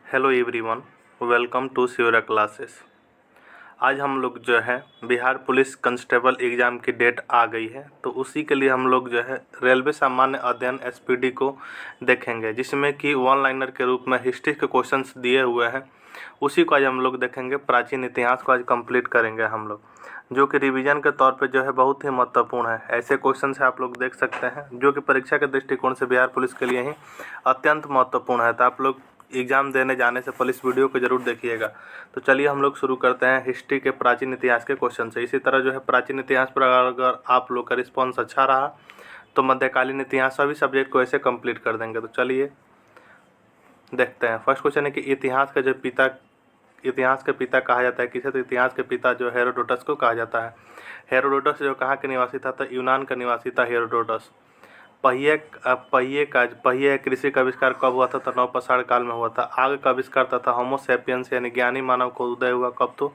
Hello everyone, welcome to Shyora classes. आज हम लोग जो है बिहार पुलिस कांस्टेबल एग्ज़ाम की डेट आ गई है, तो उसी के लिए हम लोग जो है रेलवे सामान्य अध्ययन एसपीडी को देखेंगे, जिसमें कि वन लाइनर के रूप में हिस्ट्री के क्वेश्चंस दिए हुए हैं। उसी को आज हम लोग देखेंगे। प्राचीन इतिहास को आज कंप्लीट करेंगे हम लोग, जो कि रिवीजन के तौर पे जो है बहुत ही महत्वपूर्ण है। ऐसे क्वेश्चन से आप लोग देख सकते हैं जो कि परीक्षा के दृष्टिकोण से बिहार पुलिस के लिए ही अत्यंत महत्वपूर्ण है। तो आप लोग एग्ज़ाम देने जाने से पहले इस वीडियो को जरूर देखिएगा। तो चलिए हम लोग शुरू करते हैं हिस्ट्री के प्राचीन इतिहास के क्वेश्चन से। इसी तरह जो है प्राचीन इतिहास पर अगर आप लोग का रिस्पॉन्स अच्छा रहा तो मध्यकालीन इतिहास सभी सब्जेक्ट को ऐसे कंप्लीट कर देंगे। तो चलिए देखते हैं। फर्स्ट क्वेश्चन है कि इतिहास के पिता कहा जाता है किसे? तो इतिहास के पिता जो हेरोडोटस को कहा जाता है। हेरोडोटस जो कहाँ के निवासी था? तो यूनान का निवासी था हेरोडोटस। पहिए कृषि का आविष्कार कब हुआ था? तो नवपाषाण काल में हुआ था। आग का आविष्कार तथा होमो सैपियंस यानी ज्ञानी मानव को उदय हुआ कब? तो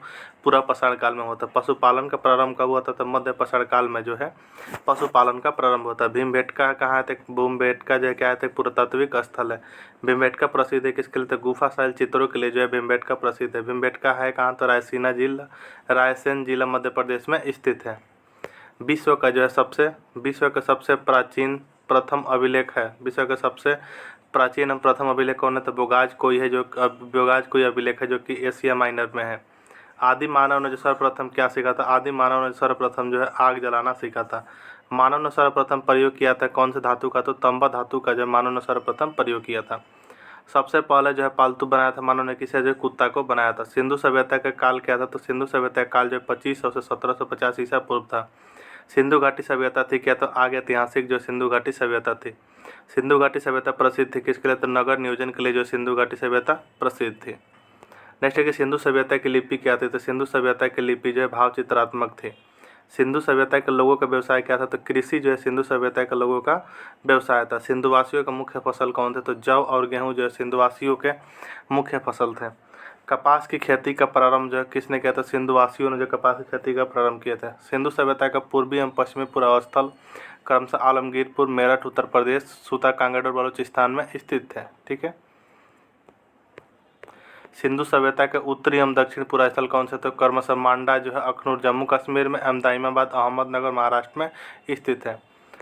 पूरा पाषाण काल में हुआ था। पशुपालन का प्रारंभ कब हुआ था? तो मध्य पाषाण काल में जो है पशुपालन का प्रारंभ होता है। भीमबेटका कहाँ थे? भीमबेटका जो है क्या है? पुरातात्विक स्थल है। भीमबेटका प्रसिद्ध है किसके लिए? तो गुफा शैल चित्रों के लिए जो है भीमबेटका प्रसिद्ध है। भीमबेटका है कहाँ? तो रायसेन जिला मध्य प्रदेश में स्थित है। विश्व का सबसे प्राचीन प्रथम अभिलेख है। विश्व का सबसे प्राचीन प्रथम अभिलेख कौन है? तो बोगाज कोई अभिलेख है जो कि एशिया माइनर में है। आदि मानव ने जो सर्वप्रथम क्या सीखा था? आदि मानव ने सर्वप्रथम जो है आग जलाना सीखा था। मानव ने सर्वप्रथम प्रयोग किया था कौन से धातु का? तो तांबा धातु का जो मानव ने सर्वप्रथम प्रयोग किया था। सबसे पहले जो है पालतू बनाया था मानव ने किसे? जो कुत्ता को बनाया था। सिंधु सभ्यता का काल क्या था? तो सिंधु सभ्यता का काल जो 2500 से 1750 ईसा पूर्व था। सिंधु घाटी सभ्यता थी क्या? तो आगे ऐतिहासिक जो सिंधु घाटी सभ्यता थी। सिंधु घाटी सभ्यता प्रसिद्ध थी किसके लिए? तो नगर नियोजन के लिए जो सिंधु घाटी सभ्यता प्रसिद्ध थी। नेक्स्ट है कि सिंधु सभ्यता की लिपि क्या थी? तो सिंधु सभ्यता की लिपि जो है भाव चित्रात्मक थी। सिंधु सभ्यता के लोगों का व्यवसाय क्या था? तो कृषि जो है सिंधु सभ्यता के लोगों का व्यवसाय था। सिंधुवासियों का मुख्य फसल कौन थे? तो जौ और गेहूँ जो है सिंधुवासियों के मुख्य फसल थे। कपास की खेती का प्रारंभ जो है किसने किया था? सिंधुवासियों ने जो कपास की खेती का प्रारंभ किया था। सिंधु सभ्यता का पूर्वी एवं पश्चिमी पुरास्थल क्रमशः आलमगीरपुर, मेरठ उत्तर प्रदेश, सूता कांगड़ और बलूचिस्तान में स्थित है। ठीक है। सिंधु सभ्यता के उत्तरी एवं दक्षिण पुरास्थल कौन से? तो क्रमशः मांडा जो है अखनूर जम्मू कश्मीर में, अहमदाबाद अहमदनगर महाराष्ट्र में स्थित है।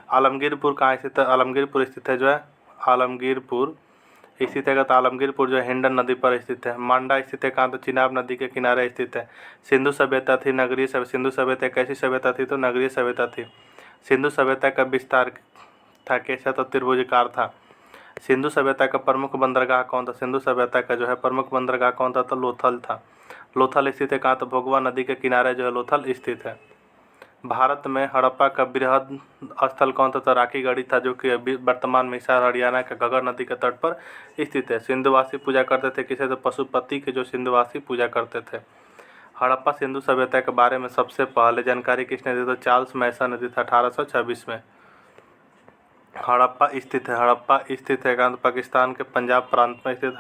आलमगीरपुर कहाँ स्थित है? आलमगीरपुर स्थित है जो है आलमगीरपुर स्थित है तो आलमगीरपुर जो है हिंडन नदी पर स्थित है। मांडा स्थित है कहाँ? तो चिनाब नदी के किनारे स्थित है। सिंधु सभ्यता थी नगरीय सिंधु सभ्यता कैसी सभ्यता थी? तो नगरीय सभ्यता थी। सिंधु सभ्यता का विस्तार था कैसा? तो त्रिभुजाकार था। सिंधु सभ्यता का प्रमुख बंदरगाह कौन था? सिंधु सभ्यता का जो है प्रमुख बंदरगाह कौन था? तो लोथल था। लोथल स्थित है कहाँ? तो भोगवा नदी के किनारे जो है लोथल स्थित है। भारत में हड़प्पा का बृहद स्थल कौन था? तो राखीगढ़ी था, जो कि अभी वर्तमान में हिसार हरियाणा के घग्गर नदी के तट पर स्थित है। सिंधुवासी पूजा करते थे किसे? तो पशुपति के जो सिंधुवासी पूजा करते थे। हड़प्पा सिंधु सभ्यता के बारे में सबसे पहले जानकारी किसने दी? तो चार्ल्स मैसन ने दी था 1826 में। हड़प्पा स्थित है कहाँ? तो पाकिस्तान के पंजाब प्रांत में स्थित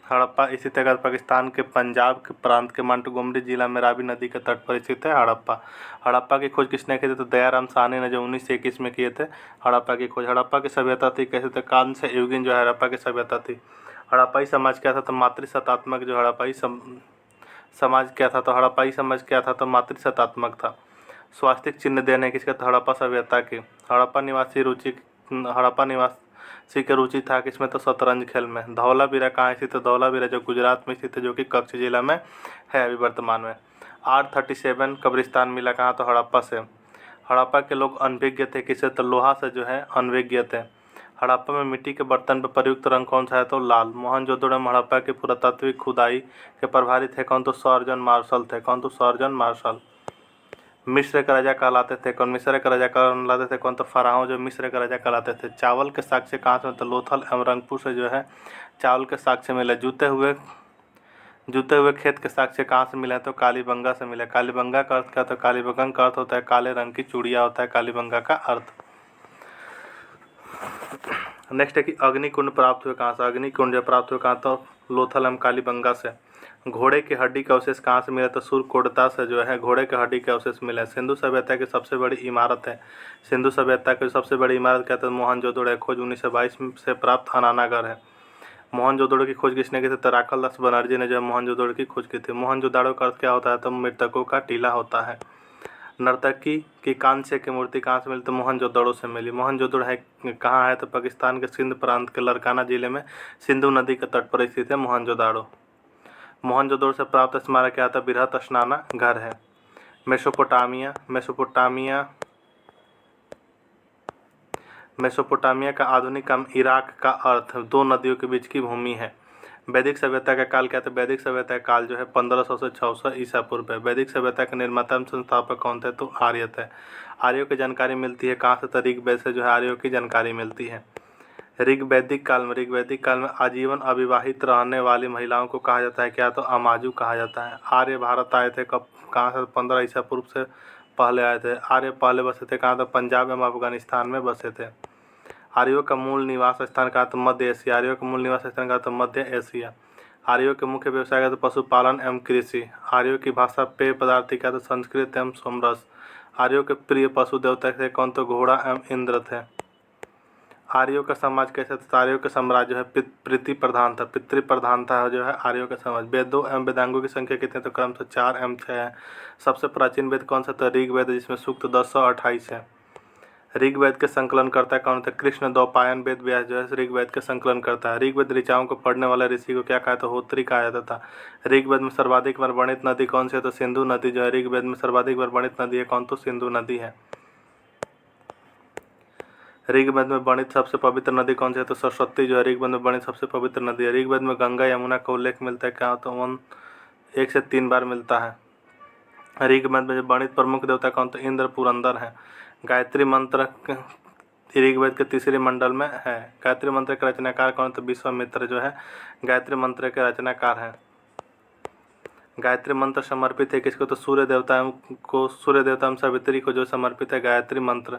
हड़प्पा स्थित है पाकिस्तान के पंजाब के प्रांत के मोंटगोमरी जिला में रावी नदी के तट पर स्थित है हड़प्पा की खोज किसने की थी? तो दयाराम साहनी ने जो 1921 में किए थे हड़प्पा की खोज। हड़प्पा की सभ्यता थी कैसे? तो कांस्य युगीन जो है हड़प्पा की सभ्यता थी। हड़प्पाई समाज क्या था? तो मातृसत्तात्मक जो समाज क्या था? तो हड़प्पाई समाज क्या था? तो मातृसत्तात्मक था। स्वास्तिक चिन्ह देने किसका? तो हड़प्पा सभ्यता की। हड़प्पा निवासी की रुचि था किसमें? तो शतरंज खेल में। धौलावीरा कहाँ स्थित है? धौलावीरा जो गुजरात में स्थित है, जो कि कच्छ जिला में है अभी वर्तमान में। R37 कब्रिस्तान मिला कहाँ? तो हड़प्पा से। हड़प्पा के लोग अनभिज्ञ थे किससे? तो लोहा से जो है अनभिज्ञ थे। हड़प्पा में मिट्टी के बर्तन पर प्रयुक्त रंग कौन सा है? तो लाल। मोहनजोदड़ो में हड़प्पा की पुरातात्विक खुदाई के प्रभारी थे कौन? तो सर जॉन मार्शल थे। कौन? तो सर जॉन मार्शल। मिस्र का राजा कहलाते थे कौन? मिस्र का राजा कहलाते थे कौन? तो फराओ जो मिस्र का राजा कहलाते थे। चावल के साक्ष्य कहाँ से? तो लोथल एवं रंगपुर से जो है चावल के साक्ष्य मिले। जूते हुए खेत के साक्ष्य कहाँ से मिले? तो कालीबंगा से मिले। कालीबंगा का अर्थ क्या? तो कालीबंगा का अर्थ होता है काले रंग की चूड़िया होता है कालीबंगा का अर्थ। नेक्स्ट है कि अग्निकुंड प्राप्त हुए कहाँ से? अग्निकुंड जो प्राप्त हुए कहाँ? तो लोथल एवं कालीबंगा से। घोड़े की हड्डी के अवशेष कहाँ से मिले? तो सुरकोटता से जो है घोड़े के हड्डी के अवशेष मिले। सिंधु सभ्यता की सबसे बड़ी इमारत है। सिंधु सभ्यता की सबसे बड़ी इमारत क्या? तो मोहनजोदड़ो खोज 1922 से प्राप्त अनानागर है। मोहनजोदड़ो की खोज किसने की थी? तो राखालदास बनर्जी ने जो है मोहनजोदड़ो की खोज की थी। मोहनजोदड़ो का अर्थ क्या होता है? तो मृतकों का टीला होता है। नर्तकी की कांस्य की मूर्ति कहाँ से मिली? तो मोहनजोदड़ो से मिली। मोहनजोदड़ो है कहाँ है? तो पाकिस्तान के सिंध प्रांत के लरकाना जिले में सिंधु नदी के तट पर स्थित है मोहनजोदड़ो। मोहनजोदड़ो से प्राप्त स्मारक क्या था? बृहत स्नाना घर है। मेसोपोटामिया का आधुनिक नाम इराक का अर्थ दो नदियों के बीच की भूमि है। वैदिक सभ्यता का काल क्या था? वैदिक सभ्यता का काल जो है 1500 से 600 ईसा पूर्व है। वैदिक सभ्यता के निर्माता एवं संस्थापक कौन थे? तो आर्य थे। आर्यों की जानकारी मिलती है कहाँ से? तो ऋग्वेद से जो है आर्यों की जानकारी मिलती है। ऋग्वैदिक काल में आजीवन अविवाहित रहने वाली महिलाओं को कहा जाता है क्या? तो अमाजू कहा जाता है। आर्य भारत आए थे कब? कहाँ से? 15 ईसा पूर्व से पहले आए थे। आर्य पहले बसे थे कहाँ? तो पंजाब एवं अफगानिस्तान में बसे थे। आर्यों का मूल निवास स्थान कहाँ? तो मध्य एशिया। आर्यों का मूल निवास स्थान कहाँ? तो मध्य एशिया। आर्यों के मुख्य व्यवसाय का? तो पशुपालन एवं कृषि। आर्यों की भाषा पेय पदार्थ का? तो संस्कृत एवं सोमरस। आर्यों के प्रिय पशु देवता थे कौन? तो घोड़ा एवं इंद्र थे। आर्यों का समाज कैसे था? आर्यों का साम्राज्य जो है पितृ प्रधान था जो है आर्यों का समाज। वेदों एवं वेदांगों की संख्या कितनी? तो क्रम से 4 एवं 6 है। सबसे प्राचीन वेद कौन सा? तो ऋग्वेद, जिसमें सूक्त 1028 है। ऋग्वेद के संकलन करता कौन था? कृष्ण द्वैपायन वेद व्यास जो है ऋग्वेद के संकलन करता है। ऋग्वेद ऋचाओं को पढ़ने वाले ऋषि को क्या कहा? तो होत्री कहा जाता था। ऋग्वेद में सर्वाधिक बार वर्णित नदी कौन सी है? तो सिंधु नदी जो है ऋग्वेद में सर्वाधिक बार वर्णित नदी है कौन? तो सिंधु नदी है। ऋग्वेद में वर्णित सबसे पवित्र नदी कौन सी है? तो सरस्वती जो है ऋग्वेद में वर्णित सबसे पवित्र नदी है। ऋग्वेद में गंगा यमुना का उल्लेख मिलता है क्या? तो 1 से 3 बार मिलता है। ऋग्वेद में जो वर्णित प्रमुख देवता कौन? तो इंद्र पुरंदर है। गायत्री मंत्र ऋग्वेद के तीसरे मंडल में है। गायत्री मंत्र के रचनाकार कौन? तो विश्वामित्र जो है गायत्री मंत्र के रचनाकार हैं। गायत्री मंत्र समर्पित है किसको? तो सूर्य देवता एवं सावित्री को जो समर्पित है गायत्री मंत्र।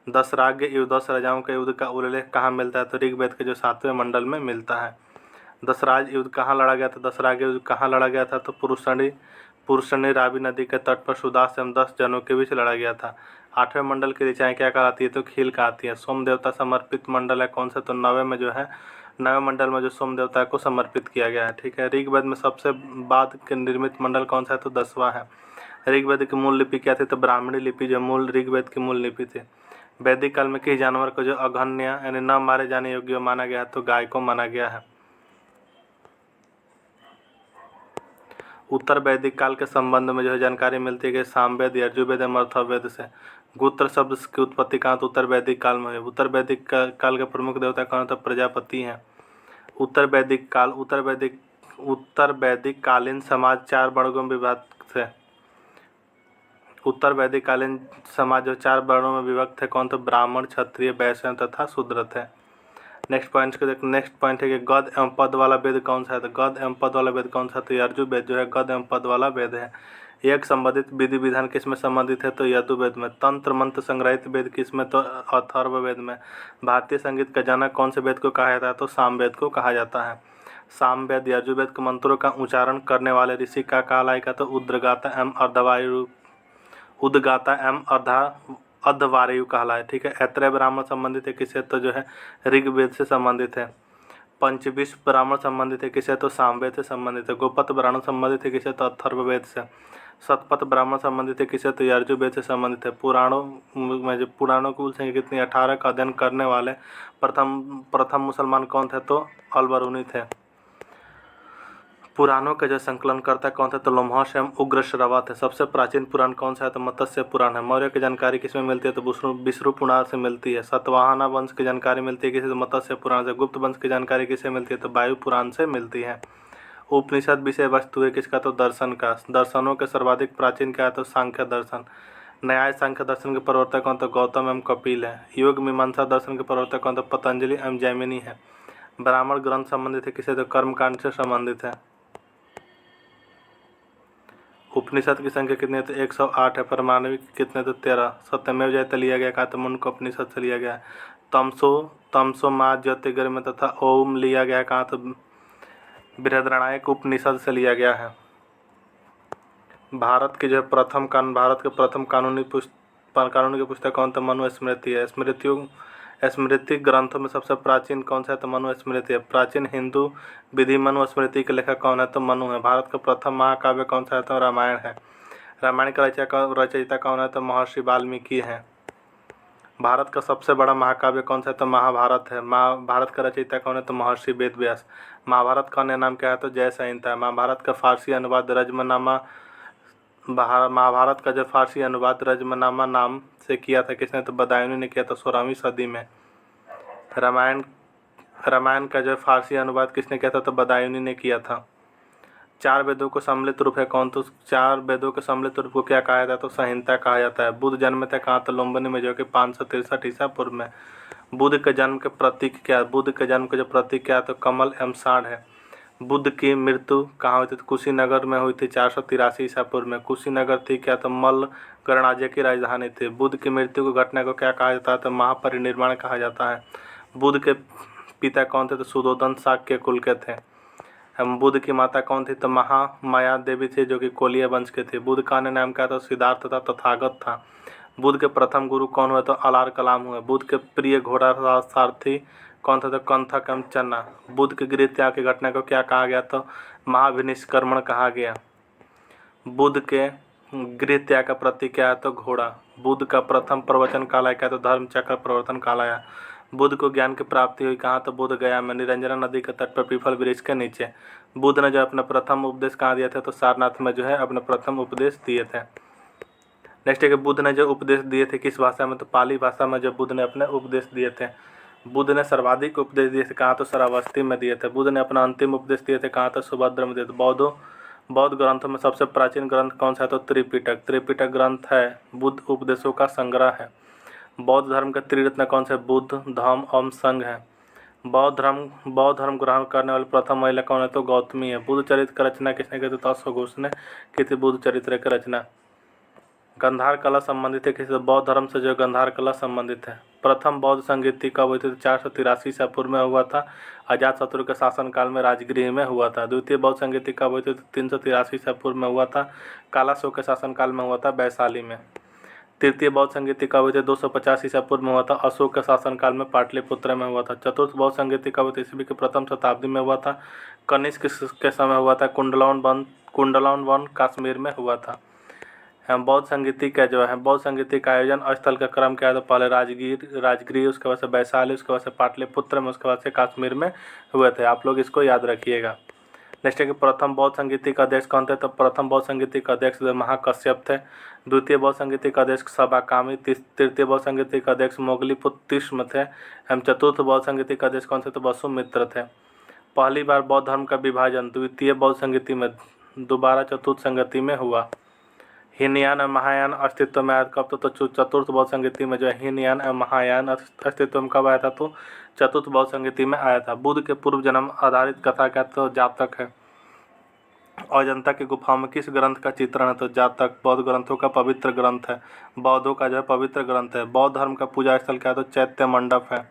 10 राज्य युद्ध 10 राजाओं के युद्ध का उल्लेख कहाँ मिलता है? तो ऋग्वेद के जो 7वें मंडल में मिलता है। 10 राज्य युद्ध कहाँ लड़ा गया था? 10 राज्य युद्ध कहाँ लड़ा गया था? तो पुरुषणी रावी नदी के तट पर सुदास एवं 10 जनों के बीच लड़ा गया था। 8वें मंडल की ऋचाएँ क्या कहलाती है? तो खील कहती है। सोम देवता समर्पित मंडल है कौन सा? तो 9वें में जो है 9वें मंडल में जो सोम देवता को समर्पित किया गया है। ठीक है। ऋग्वेद में सबसे बाद के निर्मित मंडल कौन सा है? तो 10वां है। ऋग्वेद की मूल लिपि क्या थी? तो ब्राह्मणी लिपि जो मूल ऋग्वेद की मूल लिपि थी। वैदिक काल में किस जानवर को जो अघन्य यानी न मारे जाने योग्य माना गया है? तो गाय को माना गया है। उत्तर वैदिक काल के संबंध में जो है जानकारी मिलती है कि सामवेद यजुर्वेद एवं अथर्ववेद से। गोत्र शब्द की उत्पत्ति कहाँ? तो उत्तर वैदिक काल में है। उत्तर वैदिक काल के प्रमुख देवता कौन? तो प्रजापति हैं। उत्तर वैदिक कालीन समाज 4 वर्गों में विभक्त थे। उत्तर वैदिक कालीन समाज जो 4 वर्णों में विभक्त थे कौन? तो ब्राह्मण, क्षत्रिय, वैश्य तथा शूद्र थे। नेक्स्ट पॉइंट है कि गद एवं पद वाला वेद कौन सा है? तो गद एवं पद वाला वेद कौन सा? तो यजुर्वेद जो है गद एवं पद वाला वेद है। एक संबंधित विधि विधान किस में संबंधित है? तो यजुर्वेद में। तंत्र मंत्र संग्रहित वेद किस में? तो अथर्ववेद में। भारतीय संगीत का जनक कौन से वेद को कहा जाता है? तो सामवेद को कहा जाता है। सामवेद यजुर्वेद के मंत्रों का उच्चारण करने वाले ऋषि का कहलाएगा? तो उद्गाता एवं अर्धवायु कहलाए। ठीक है। ऐत्रेय ब्राह्मण संबंधित है किससे? तो जो है ऋग्वेद से संबंधित है। पंचविंश ब्राह्मण संबंधित है किससे? तो सामवेद से संबंधित है। गोपत ब्राह्मण संबंधित है किससे? तो अथर्ववेद से। शतपथ ब्राह्मण संबंधित है किससे? तो यजुर्वेद से संबंधित है। पुराणों की कुल संख्या कितनी? 18 का अध्ययन करने वाले प्रथम मुसलमान कौन थे? तो अलबरूनी थे। पुराणों के जो संकलन करता कौन था? तो लोमहर्षि एवं उग्रश्रवा थे। सबसे प्राचीन पुराण कौन सा है? तो मत्स्य पुराण है। मौर्य की जानकारी किसमें मिलती है? तो विष्णु पुराण से मिलती है। सातवाहना वंश की जानकारी मिलती है किसे? तो मत्स्य पुराण से। गुप्त वंश की जानकारी किससे मिलती है? तो वायु पुराण से मिलती है। उपनिषद विषय वस्तु है किसका? तो दर्शन का। दर्शनों के सर्वाधिक प्राचीन क्या है? तो सांख्य दर्शन। न्याय सांख्य दर्शन के प्रवर्तक कौन? तो गौतम एवं कपिल है। योग मीमांसा दर्शन के प्रवर्तक कौन? तो पतंजलि एवं जैमिनी है। ब्राह्मण ग्रंथ संबंधित है किसे? तो कर्मकांड से संबंधित है। उपनिषद की संख्या कितनी है? तो 108 है। परमाणविक कितने? तो 13। सत्यमेव जयते लिया गया कहा? तो मुंडक उपनिषद से लिया गया है। तमसो मा ज्योतिर्गम्य में तथा ओम लिया गया कहा? तो बृहदारण्यक उपनिषद से लिया गया है। भारत के प्रथम कानूनी की पुस्तक कौन? तो मनुस्मृति है। स्मृति ग्रंथों में सबसे प्राचीन कौन सा है? तो मनुस्मृति है। प्राचीन हिंदू विधि मनुस्मृति के लेखक कौन है? तो मनु है। भारत का प्रथम महाकाव्य कौन सा है? तो रामायण है। रामायण का रचयिता कौन है? तो महर्षि वाल्मीकि है। भारत का सबसे बड़ा महाकाव्य कौन सा है? तो महाभारत है। महाभारत का रचयिता कौन है? तो महर्षि वेदव्यास। महाभारत का अन्य नाम क्या है? तो जय संहिता है। महाभारत का फारसी अनुवाद रजमनामा महाभारत का जो फारसी अनुवाद रजमनामा नाम से किया था किसने? तो बदायूनी ने किया था 16वीं सदी में। रामायण रामायण का जो फारसी अनुवाद किसने किया था? तो बदायूनी ने किया था। 4 वेदों को सम्मिलित रूप है कौन? तो 4 वेदों के सम्मिलित रूप को क्या कहा जाता है? तो संहिता कहा जाता है। बुद्ध जन्म थे कहाँ? तो लुम्बिनी में, जो कि 563 ईसा पूर्व में। बुद्ध के जन्म के प्रतीक क्या? बुद्ध के जन्म के जो प्रतीक क्या है? तो कमल एवं साढ़ है। बुद्ध की मृत्यु कहाँ हुई थी? तो कुशीनगर में हुई थी 483 ईसा पूर्व में। कुशीनगर थी क्या? तो मल्ल गणराज्य की राजधानी थी। बुद्ध की मृत्यु की घटना को क्या कहा जाता है? तो महापरिनिर्वाण कहा जाता है। बुद्ध के पिता कौन थे? तो सुदोधन शाक्य कुल के थे। बुद्ध की माता कौन थी? तो महामाया देवी थी, जो कि कोलिया वंश के थे। बुद्ध का अन्य नाम क्या था? सिद्धार्थ था, तथागत था। बुद्ध के प्रथम गुरु कौन हुए? तो अलार कलाम हुए। बुद्ध के प्रिय घोड़ा सारथी कौन था? तो कंथक एवं चन्ना। बुद्ध के गृह त्याग की घटना को क्या कहा गया? तो महाविनिष्क्रमण कहा गया। बुद्ध के गृह त्याग का प्रतीक क्या है? तो घोड़ा। बुद्ध का प्रथम प्रवचन काल क्या? तो धर्म चक्र प्रवर्तन काल आया। बुद्ध को ज्ञान की प्राप्ति हुई कहाँ? तो बोध गया में, निरंजना नदी के तट पर पीपल वृक्ष के नीचे। बुद्ध ने जो अपना प्रथम उपदेश कहाँ दिए थे? तो सारनाथ में जो है अपने प्रथम उपदेश दिए थे। नेक्स्ट है कि बुद्ध ने जो उपदेश दिए थे किस भाषा में? तो पाली भाषा में जो बुद्ध ने अपने उपदेश दिए थे। बुद्ध ने सर्वाधिक उपदेश दिए थे कहाँ? तो श्रावस्ती में दिए थे। बुद्ध ने अपना अंतिम उपदेश दिए थे कहाँ? तो सुभद्र में दिए थे। बौद्ध ग्रंथों में सबसे प्राचीन ग्रंथ कौन सा है? तो त्रिपिटक। त्रिपिटक ग्रंथ है बुद्ध उपदेशों का संग्रह है। बौद्ध धर्म के त्रिरत्न कौन से? बुद्ध, धम्म एवं संघ है। बौद्ध धर्म ग्रहण करने वाली प्रथम महिला कौन है? तो गौतमी है। बुद्ध चरित्र की रचना किसने की? तो अश्वघोष ने की थी बुद्ध चरित्र की रचना। गंधार कला संबंधित है किसी? बौद्ध धर्म से जो गंधार कला संबंधित है। प्रथम बौद्ध संगीति कब हुई थी? तो 483 ईसा पूर्व में हुआ था। अजातशत्रु के शासनकाल में राजगृह में हुआ था। द्वितीय बौद्ध संगीति कब हुई थी? तो 383 ईसा पूर्व में हुआ था। कालाशोक के शासनकाल में हुआ था, वैशाली में। तृतीय बौद्ध संगीति कब हुई थी? 250 ईसा पूर्व में हुआ था। अशोक के शासनकाल में पाटलिपुत्र में हुआ था। चतुर्थ बौद्ध संगीति कब हुई थी? ईस्वी की प्रथम शताब्दी में हुआ था। कनिष्क के समय हुआ था। कुंडलवन वन कश्मीर में हुआ था। बौद्ध संगीति का जो है बौद्ध संगीति का आयोजन स्थल का क्रम क्या है? तो पहले राजगीर, उसके बाद से वैशाली, उसके बाद से पाटलिपुत्र में, उसके बाद से कश्मीर में हुए थे। आप लोग इसको याद रखिएगा। नेक्स्ट है कि प्रथम बौद्ध संगीति का अध्यक्ष कौन थे? तो प्रथम बौद्ध संगीति का अध्यक्ष महाकश्यप थे। द्वितीय बौद्ध संगीति का अध्यक्ष सबाकामी। तृतीय बौद्ध संगीति का अध्यक्ष मोगलीपुत्र थे। एवं चतुर्थ बौद्ध संगीति का अध्यक्ष कौन थे? तो वसुमित्र थे। पहली बार बौद्ध धर्म का विभाजन द्वितीय बौद्ध संगीति में, दोबारा चतुर्थ संगति में हुआ। हीनयान और महायान अस्तित्व में आया कब? तो चतुर्थ बौद्ध संगीति में जो है हीनयान और महायान अस्तित्व में कब आया था? तो चतुर्थ बौद्ध संगीति में आया था। बुद्ध के पूर्व जन्म आधारित कथा का तो जातक है। अजंता की गुफाओं में किस ग्रंथ का चित्रण है? तो जातक बौद्ध ग्रंथों का पवित्र ग्रंथ है। बौद्धों का जो है पवित्र ग्रंथ है। बौद्ध धर्म का पूजा स्थल क्या है? तो चैत्य मंडप है।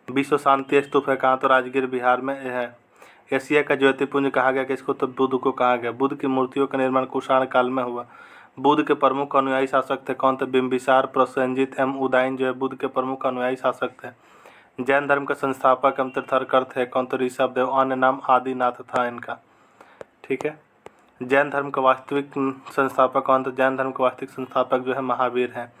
विश्व शांति स्तूप है कहाँ? तो राजगीर बिहार में है। एशिया का ज्योतिपुंज कहा गया किसको? तो बुद्ध को कहा गया। बुद्ध की मूर्तियों का निर्माण कुषाण काल में हुआ। बुद्ध के प्रमुख अनुयायी शासक थे कौन थे? बिम्बिसार, प्रसेनजित एवं उदयन जो है बुद्ध के प्रमुख अनुयायी शासक थे। जैन धर्म के संस्थापक एवं तीर्थंकर थे कौन? तो ऋषभदेव। अन्य नाम आदिनाथ था इनका। ठीक है। जैन धर्म का वास्तविक संस्थापक कौन? तो जैन धर्म के वास्तविक संस्थापक जो है महावीर हैं।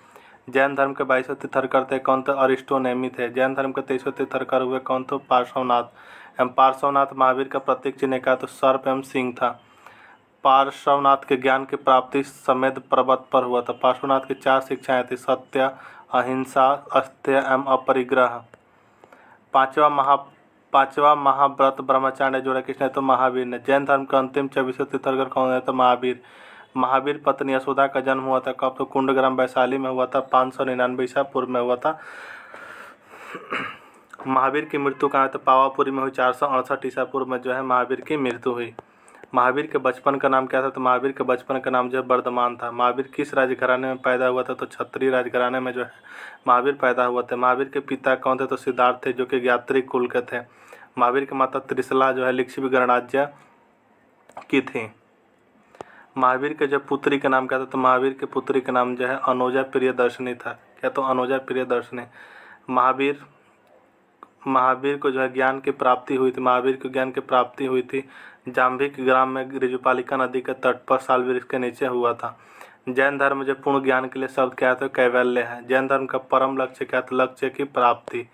जैन धर्म के 22वें तीर्थंकर थे कौन? तो अरिस्टोनेमी थे। जैन धर्म के 23वें तीर्थंकर हुए कौन? तो पार्श्वनाथ। एवं पार्श्वनाथ महावीर का प्रतीक चिन्ह का तो सर्प एवं सिंह था। पार्श्वनाथ के ज्ञान की प्राप्ति समेध पर्वत पर हुआ था। पार्श्वनाथ की 4 शिक्षाएं थी: सत्य, अहिंसा, अस्तेय एवं अपरिग्रह। पांचवा महाव्रत ब्रह्मचार्य जोड़ा किसने? तो महावीर ने। जैन धर्म के अंतिम 24वें तीर्थंकर कौन है? तो महावीर। महावीर पत्नी यशोदा का जन्म हुआ था कब? तो कुंडग्राम वैशाली में हुआ था। 599 ईसा पूर्व में हुआ था। महावीर की मृत्यु कहाँ? तो पावापुरी में हुई। 468 ईसा पूर्व में जो है महावीर की मृत्यु हुई। महावीर के बचपन का नाम क्या था? तो महावीर के बचपन का नाम जो है वर्धमान था। महावीर किस राजघराने में पैदा हुआ था? तो क्षत्रिय राजघराने में जो है महावीर पैदा हुआ थे। महावीर के पिता कौन थे? तो सिद्धार्थ थे, जो कि यात्री कुल के थे। महावीर की माता त्रिशला जो है लिच्छवी गणराज्य की थी। महावीर के जो पुत्री का नाम क्या था? तो महावीर के पुत्री का नाम जो है अनुजा प्रियदर्शनी था। क्या? तो अनुजा प्रियदर्शनी। महावीर महावीर को जो है ज्ञान की प्राप्ति हुई थी, महावीर को ज्ञान की प्राप्ति हुई थी जाम्बिक ग्राम में ऋजुपालिका नदी के तट पर साल वृक्ष के नीचे हुआ था। जैन धर्म में जो पूर्ण ज्ञान के लिए शब्द क्या है तो कैवल्य है। जैन धर्म का परम लक्ष्य क्या तो लक्ष्य की प्राप्ति।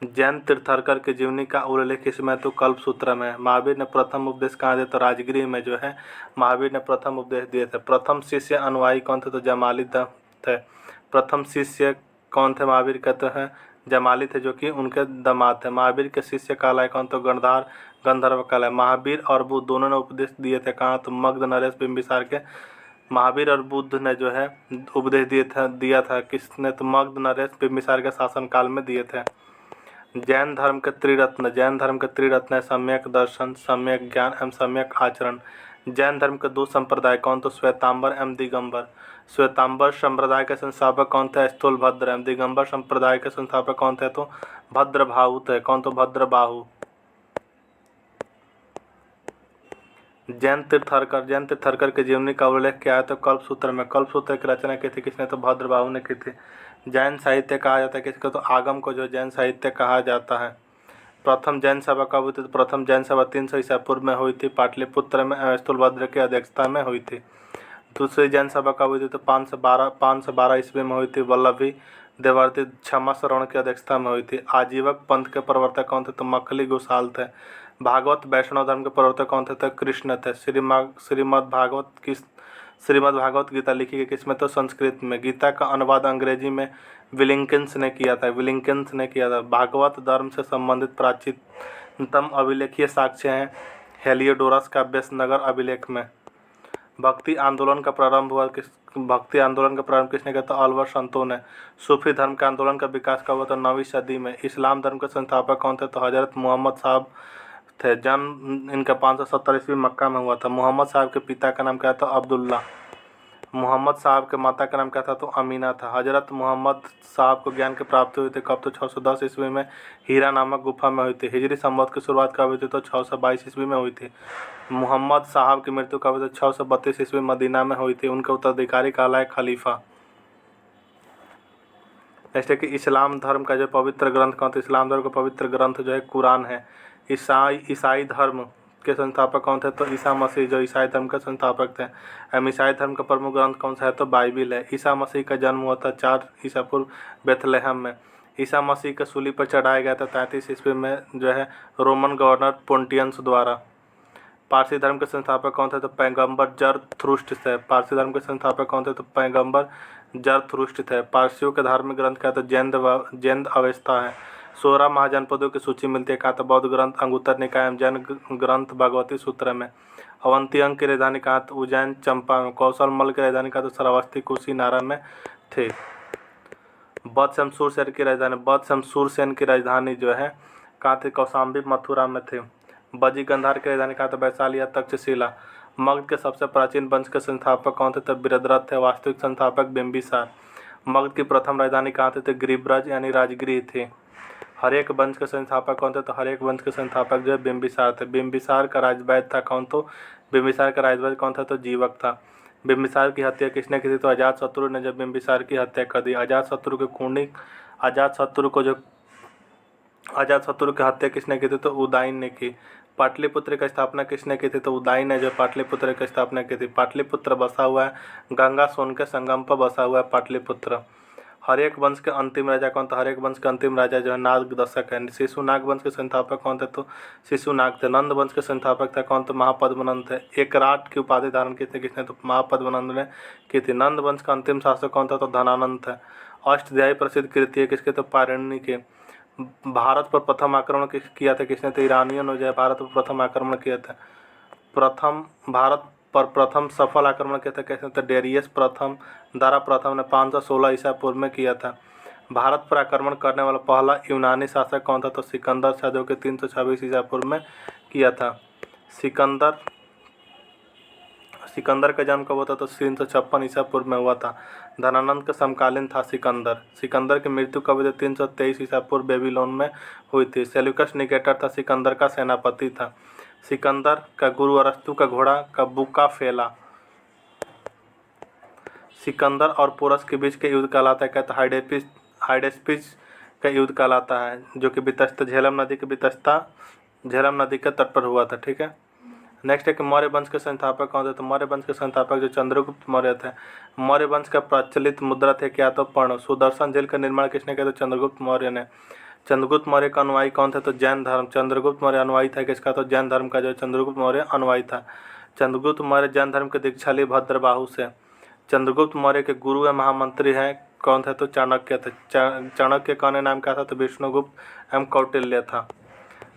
जैन तीर्थंकर की जीवनी का उल्लेख इसमें तो कल्प सूत्र में है। महावीर ने प्रथम उपदेश कहाँ दिया तो राजगृह में जो है महावीर ने प्रथम उपदेश दिए थे। प्रथम शिष्य अनुयायी कौन थे तो जमाली थे। प्रथम शिष्य कौन थे महावीर के तो है जमाली थे जो कि उनके दामाद थे। महावीर के शिष्य कहलाए कौन तो गणधार गंधर्व कहलाए। महावीर और बुद्ध दोनों ने उपदेश दिए थे कहाँ तो मगध नरेश बिंबिसार के। महावीर और बुद्ध ने जो है उपदेश दिया था किसने तो मगध नरेश बिंबिसार के शासनकाल में दिए थे। जैन धर्म के त्रिरत्न है सम्यक दर्शन, सम्यक ज्ञान एवं सम्यक आचरण। जैन धर्म के दो संप्रदाय कौन तो श्वेतांबर एवं दिगंबर। श्वेतांबर संप्रदाय के संस्थापक कौन थे स्थूलभद्र एवं दिगंबर संप्रदाय के संस्थापक कौन थे तो भद्रबाहु थे। कौन तो भद्रबाहु। जैन तीर्थंकर के जीवनी का उल्लेख क्या है तो कल्पसूत्र में। कल्पसूत्र की रचना की थी किसने तो भद्रबाहु ने की थी। जैन साहित्य कहा जाता है किसको तो आगम को जो जैन साहित्य कहा जाता है। प्रथम जैन सभा कब हुई थी तो प्रथम जैन सभा 300 ईसा पूर्व में हुई थी, पाटलिपुत्र में स्थूलभद्र की अध्यक्षता में हुई थी। दूसरी जैन सभा कब हुई थी तो 512 ईस्वी में हुई थी, वल्लभी देवर्षि क्षमा श्रवण की अध्यक्षता में हुई थी। आजीवक पंथ के प्रवर्तक कौन थे तो मखली गोसाल थे। भागवत वैष्णव धर्म के प्रवर्तक कौन थे तो कृष्ण थे। श्रीमद् भागवत गीता लिखी गई किसमें तो संस्कृत में। गीता का अनुवाद अंग्रेजी में विलिंकिंस ने किया था। भागवत धर्म से संबंधित प्राचीनतम अभिलेखीय साक्ष्य हैं हेलियोडोरस का व्यसनगर अभिलेख में। भक्ति आंदोलन का प्रारंभ किसने किया तो अल्बर संतों ने। सूफी धर्म के आंदोलन का विकास कब हुआ तो 9वीं सदी में। इस्लाम धर्म के संस्थापक कौन थे तो हजरत मोहम्मद साहब थे। जन्म इनका 570 ईस्वी मक्का में हुआ था। मोहम्मद साहब के पिता का नाम क्या था अब्दुल्ला। मोहम्मद साहब के माता का नाम क्या था तो अमीना था। हजरत मोहम्मद साहब को ज्ञान की प्राप्ति हुई थी कब तो 610 ईस्वी में हीरा नामक गुफा में हुई थी। हिजरी संवत की शुरुआत कब हुई थी तो 622 ईस्वी में हुई थी। मोहम्मद साहब की मृत्यु कब हुई थी 632 ईस्वी मदीना में हुई थी। उनके उत्तराधिकारी कहलाए खलीफा। जैसे कि इस्लाम धर्म का जो पवित्र ग्रंथ कौन था। इस्लाम धर्म का पवित्र ग्रंथ जो है कुरान है। ईसाई धर्म के संस्थापक कौन थे तो ईसा मसीह जो ईसाई धर्म के संस्थापक थे। एवं ईसाई धर्म का प्रमुख ग्रंथ कौन सा है तो बाइबिल है। ईसा मसीह का जन्म हुआ था 4 ईसा पूर्व बेथलेहम में। ईसा मसीह के सूली पर चढ़ाया गया था 33 ईस्वी में जो है रोमन गवर्नर पोंटियंस द्वारा। पारसी धर्म के संस्थापक कौन थे तो पैगंबर जरथुष्ट्र थे। पारसी धर्म के संस्थापक कौन थे तो पैगंबर जरथुष्ट्र थे। पारसियों के धार्मिक ग्रंथ क्या तो जैन अवेस्ता है। 16 महाजनपदों की सूची मिलती है कहा तो बौद्ध ग्रंथ अंगुत्तर निकाय एवं जैन ग्रंथ भगवती सूत्र में। अवंती अंग की राजधानी कहा तो उज्जैन चंपा में। कौशल मल की राजधानी कहा तो श्रावस्ती कुशीनारा में थे। बौद्ध शमशूर सेन की राजधानी जो है कहाँ थी कौशाम्बी मथुरा में थे। बजी गंधार की राजधानी कहा तो वैशाली या तक्षशिला। मगध के सबसे प्राचीन वंश के संस्थापक कौन थे तो बृहद्रथ थे। वास्तविक संस्थापक बिंबिसार। मगध की प्रथम राजधानी कहाँ थे तो गिरिब्रज यानी राजगृह थी। हरेक वंश के संस्थापक कौन थे तो हरेक वंश के संस्थापक जो है बिंबिसार थे। बिंबिसार का राजवैद्य था कौन तो बिंबिसार का राजवैद्य कौन था तो जीवक था। बिंबिसार की हत्या किसने की थी तो अजातशत्रु ने जब बिंबिसार की हत्या कर दी। अजातशत्रु की हत्या किसने की थी तो उदयन ने की। पाटलिपुत्र की स्थापना किसने की थी तो उदयन ने जो पाटलिपुत्र की स्थापना की थी। पाटलिपुत्र बसा हुआ है गंगा सोन के संगम पर बसा हुआ है पाटलिपुत्र। हरेक वंश के अंतिम राजा कौन था। हरेक वंश के अंतिम राजा जो है नाग दशक है। शिशुनाग वंश के संस्थापक कौन थे तो शिशुनाग थे। नंद वंश के संस्थापक थे कौन तो महापद्मनंद थे। एक राट की उपाधि धारण की थी किसने तो महापद्मनंद ने की थी। नंद वंश का अंतिम शासक कौन था तो धनानंद थे। अष्टध्यायी प्रसिद्ध कृति है किसके तो पाणिनि के। भारत पर प्रथम आक्रमण किया था किसने तो ईरानियों ने जो है भारत पर प्रथम आक्रमण किया था। भारत पर प्रथम सफल आक्रमण किया था किसने तो डेरियस प्रथम दारा प्रथम ने 516 ईसा पूर्व में किया था। भारत पर आक्रमण करने वाला पहला यूनानी शासक कौन था तो सिकंदर था जो कि 326 ईसा पूर्व में किया था। सिकंदर का जन्म कब हुआ था तो 356 ईसा पूर्व में हुआ था। धनानंद का समकालीन था सिकंदर की मृत्यु कब हुई थी 323 ईसा पूर्व बेबीलोन में हुई थी। सेल्यूकस निकेटर था सिकंदर का सेनापति था। सिकंदर का गुरु अरस्तु का घोड़ा का बुका फेला। सिकंदर और पोरस के बीच के युद्ध कहलाता है कहता हाइडेस्पिस का युद्ध कहलाता है, जो कि वितस्ता झेलम नदी के झेलम नदी के तट पर हुआ था। ठीक है। नेक्स्ट है कि मौर्य वंश के संस्थापक कौन थे? तो मौर्य वंश के संस्थापक जो चंद्रगुप्त मौर्य थे। मौर्य वंश का प्रचलित मुद्रा थे क्या? तो पर्ण। सुदर्शन झील का निर्माण किसने किया? तो चंद्रगुप्त मौर्य ने। चंद्रगुप्त मौर्य का अनुयायी कौन थे? तो जैन धर्म। चंद्रगुप्त मौर्य अनुयायी था किसका? तो जैन धर्म का जो चंद्रगुप्त मौर्य अनुयायी था। चंद्रगुप्त मौर्य जैन धर्म के दीक्षा ली भद्रबाहु से। चंद्रगुप्त मौर्य के गुरु व महामंत्री हैं कौन थे? तो चाणक्य थे। चाणक्य का अन्य नाम क्या था? तो विष्णुगुप्त एवं कौटिल्य था।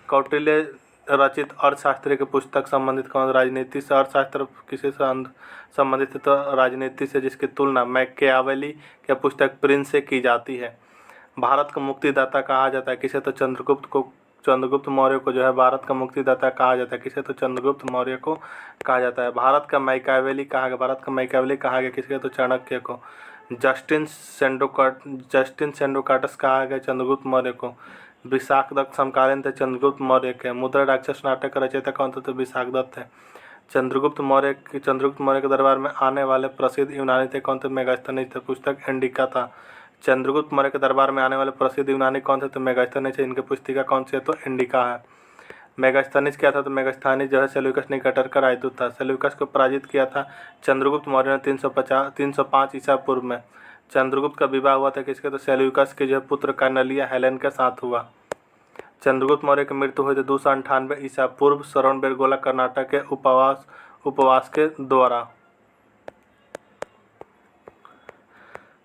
कौटिल्य रचित अर्थशास्त्र की पुस्तक संबंधित कौन? राजनीति से। अर्थशास्त्र किसी से संबंधित है? तो राजनीति से, जिसकी तुलना मैकियावेली के पुस्तक प्रिंस से की जाती है। भारत का मुक्तिदाता कहा जाता है किसे? तो चंद्रगुप्त मौर्य को जो है भारत का मुक्तिदाता कहा जाता है किसे? तो चंद्रगुप्त मौर्य को कहा जाता है। भारत का मैकियावेली कहा गया किसके? तो चाणक्य को। जस्टिन सेंडोकाटस कहा गया चंद्रगुप्त मौर्य को। विशाखदत्त समकालीन थे चंद्रगुप्त मौर्य के। मुद्रा राक्षस नाटक का रचयिता कौन थे? तो विशाखदत्त थे। चंद्रगुप्त मौर्य के दरबार में आने वाले प्रसिद्ध यूनानी थे कौन थे? मेगास्थनीज थे। पुस्तक इंडिका था। चंद्रगुप्त मौर्य के दरबार में आने वाले प्रसिद्ध यूनानी कौन थे? तो मेगास्थनीज थे। इनकी पुस्तिका कौन सी है? तो इंडिका है। मेगास्थनीज क्या था? तो मेगास्थनीज जो है सेल्यूकस निकेटर का राजदूत था। सेल्यूकस को पराजित किया था चंद्रगुप्त मौर्य ने 305 ईसा पूर्व में। चंद्रगुप्त का विवाह हुआ था किसके? तो सेल्यूकस के जो पुत्र कार्नेलिया हेलेन के साथ हुआ। चंद्रगुप्त मौर्य की मृत्यु हुई थी 298 ईसा पूर्व श्रवणबेलगोला कर्नाटक के उपवास के द्वारा।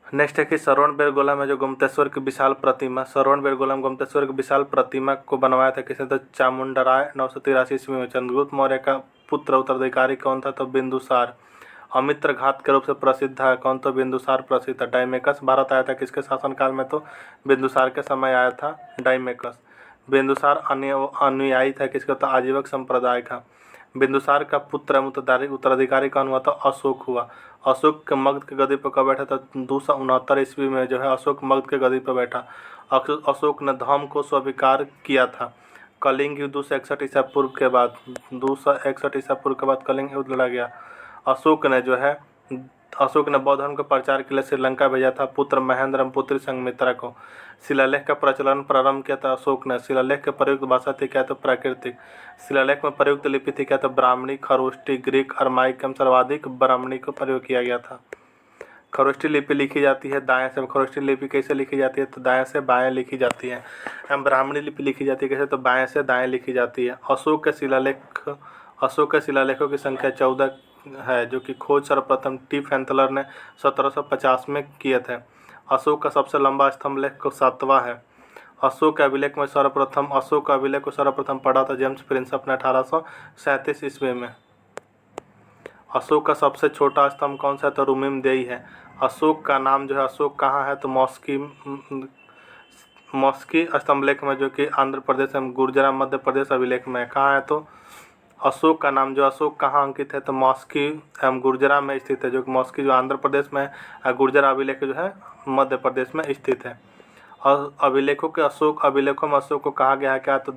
नेक्स्ट है कि श्रवणबेलगोला में जो गोमतेश्वर की विशाल प्रतिमा को बनवाया था किसने? तो चामुंडराय 983 ईस्वी में। चंद्रगुप्त मौर्य का पुत्र उत्तराधिकारी कौन था? तो बिंदुसार। अमित्र घात के रूप से प्रसिद्ध है कौन? तो बिंदुसार प्रसिद्ध था। डाइमेकस भारत आया था किसके शासनकाल में? तो बिंदुसार के समय आया था डाइमेकस। बिंदुसार अनुयायी था किसका? तो आजीवक संप्रदाय का। बिंदुसार का पुत्र उत्तराधिकारी कौन हुआ? तो अशोक हुआ। अशोक मगध के गद्दी पर कब बैठा था? 269 ईस्वी में जो है अशोक मगध के गद्दी पर बैठा। अशोक ने धर्म को स्वीकार किया था। कलिंग युद्ध 261 ईसा पूर्व के बाद कलिंग युद्ध लड़ा गया। अशोक ने बौद्ध धर्म के प्रचार के लिए श्रीलंका भेजा था पुत्र महेंद्र एवं पुत्री संघमित्रा को। शिलालेख का प्रचलन प्रारंभ किया था अशोक ने। शिलालेख के प्रयुक्त भाषा थी क्या? तो प्राकृतिक। शिलालेख में प्रयुक्त लिपि थी क्या? तो ब्राह्मणी, खरोष्टी, ग्रीक, अरमाइक एवं सर्वाधिक ब्राह्मणी को प्रयोग किया गया था। खरोष्टी लिपि लिखी जाती है दाएं से। खरोष्टी लिपि कैसे लिखी जाती है? तो दाएं से बाएं लिखी जाती है। एवं ब्राह्मणी लिपि लिखी जाती है कैसे? तो बाएं से दाएं लिखी जाती है। अशोक के शिलालेखों की संख्या 14 है, जो कि खोज सर्वप्रथम टी फैंतलर ने 1750 में किए थे। अशोक का सबसे लंबा स्तंभ लेख 7वां है। अशोक के अभिलेख को सर्वप्रथम पढ़ा था जेम्स प्रिंस अपने 1837 ईस्वी में। अशोक का सबसे छोटा स्तंभ कौन सा है? तो रुमिम देई है। अशोक का नाम जो है अशोक कहाँ है? तो मॉस्की स्तंभ लेख में, जो कि आंध्र प्रदेश एवं गुर्जरात मध्य प्रदेश अभिलेख में कहाँ है? तो अशोक का नाम जो अशोक कहाँ अंकित है? तो मॉस्की एवं गुर्जरात में स्थित है, जो कि मॉस्की जो आंध्र प्रदेश में है, गुर्जरात अभिलेख जो है मध्य प्रदेश में स्थित है। और अभिलेखों में अशोक को कहा गया है क्या? तो